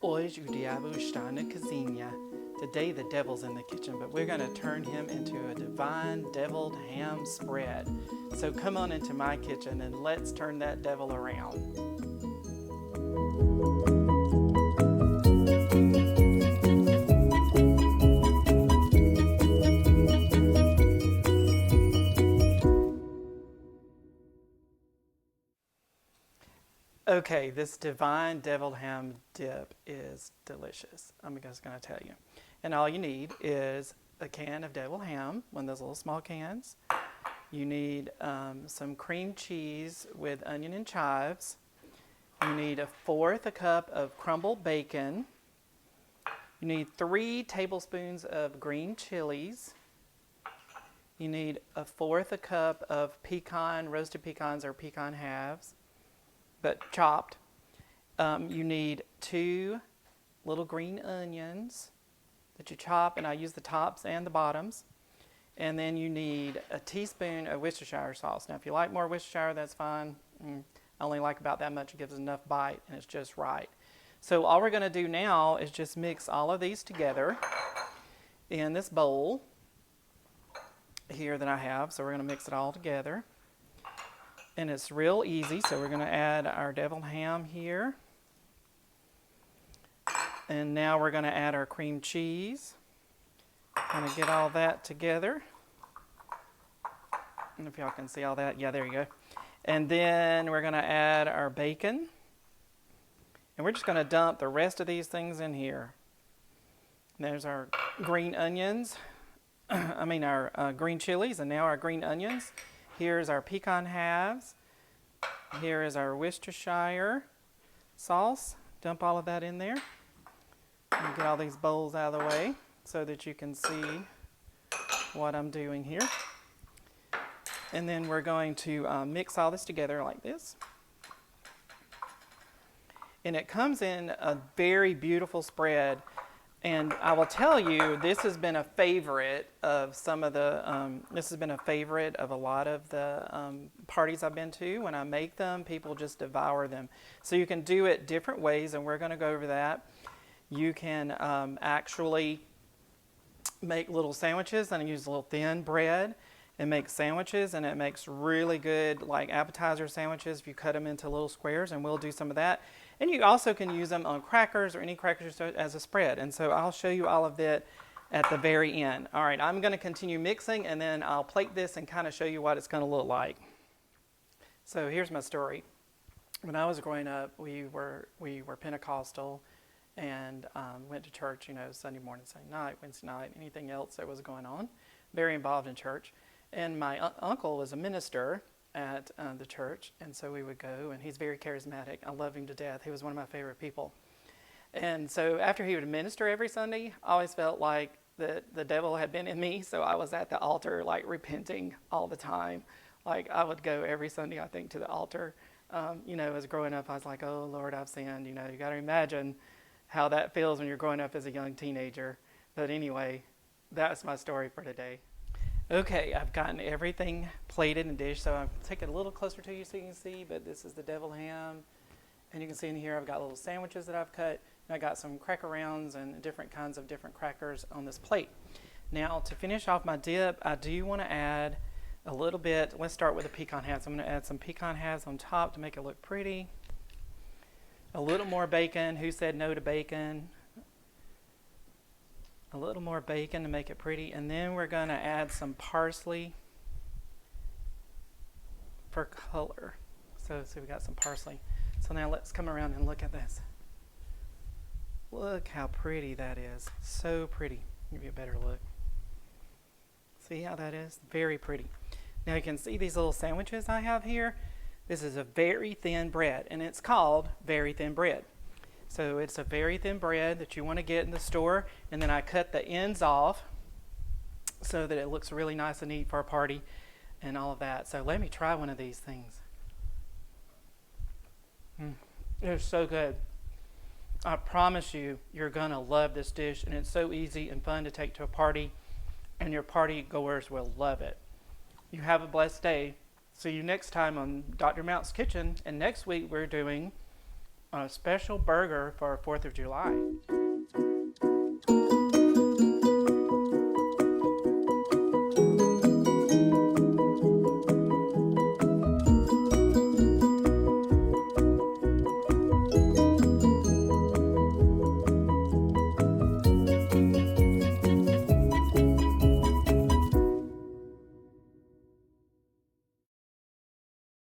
Hoje o diabo está na cozinha. Today the devil's in the kitchen, but we're going to turn him into a divine deviled ham spread. So come on into my kitchen and let's turn that devil around. Okay, this divine deviled ham dip is delicious. I'm just going to tell you. And all you need is a can of deviled ham, one of those little small cans. You need some cream cheese with onion and chives. You need 1/4 cup of crumbled bacon. You need 3 tablespoons of green chilies. You need 1/4 cup of roasted pecans or pecan halves, but chopped. You need 2 little green onions that you chop, and I use the tops and the bottoms. And then you need a teaspoon of Worcestershire sauce. Now, if you like more Worcestershire, that's fine. I only like about that much. It gives enough bite, and it's just right. So all we're going to do now is just mix all of these together in this bowl here that I have. So we're going to mix it all together. And it's real easy, so we're going to add our deviled ham here. And now we're going to add our cream cheese. Kind of get all that together. I don't know if y'all can see all that. Yeah, there you go. And then we're going to add our bacon. And we're just going to dump the rest of these things in here. There's our green onions. Our green chilies, and now our green onions. Here's our pecan halves. Here is our Worcestershire sauce. Dump all of that in there. And get all these bowls out of the way so that you can see what I'm doing here. And then we're going to mix all this together like this. And it comes in a very beautiful spread. And I will tell you, this has been a favorite of a lot of the parties I've been to. When I make them, people just devour them. So you can do it different ways, and we're going to go over that. You can actually make little sandwiches, and I use a little thin bread and make sandwiches, and it makes really good like appetizer sandwiches if you cut them into little squares, and we'll do some of that. And you also can use them on crackers or any crackers as a spread. And so I'll show you all of that at the very end. All right, I'm going to continue mixing, and then I'll plate this and kind of show you what it's going to look like. So here's my story. When I was growing up, we were Pentecostal and went to church, Sunday morning, Sunday night, Wednesday night, anything else that was going on. Very involved in church. And my uncle was a minister at the church, and so we would go, and he's very charismatic. I love him to death. He was one of my favorite people. And so after he would minister every Sunday, I always felt like the devil had been in me, so I was at the altar like repenting all the time. Like I would go every Sunday, I think, to the altar. As growing up, I was like, oh Lord, I've sinned. You got to imagine how that feels when you're growing up as a young teenager. But anyway, that's my story for today. Okay, I've gotten everything plated and dished, so I'll take it a little closer to you so you can see, but this is the deviled ham. And you can see in here I've got little sandwiches that I've cut, and I got some cracker rounds and different kinds of different crackers on this plate. Now, to finish off my dip, I do want to add a little bit. Let's start with the pecan halves. I'm going to add some pecan halves on top to make it look pretty. A little more bacon. Who said no to bacon? A little more bacon to make it pretty, and then we're going to add some parsley for color. So we got some parsley. So now let's come around and look at this. Look how pretty that is. So pretty. Give you a better look. See how that is? Very pretty. Now you can see these little sandwiches I have here. This is a very thin bread, and it's called very thin bread. So it's a very thin bread that you want to get in the store, and then I cut the ends off so that it looks really nice and neat for a party and all of that. So let me try one of these things. It's so good. I promise you, you're going to love this dish, and it's so easy and fun to take to a party, and your party goers will love it. You have a blessed day. See you next time on Dr. Mount's Kitchen, and next week we're doing a special burger for 4th of July.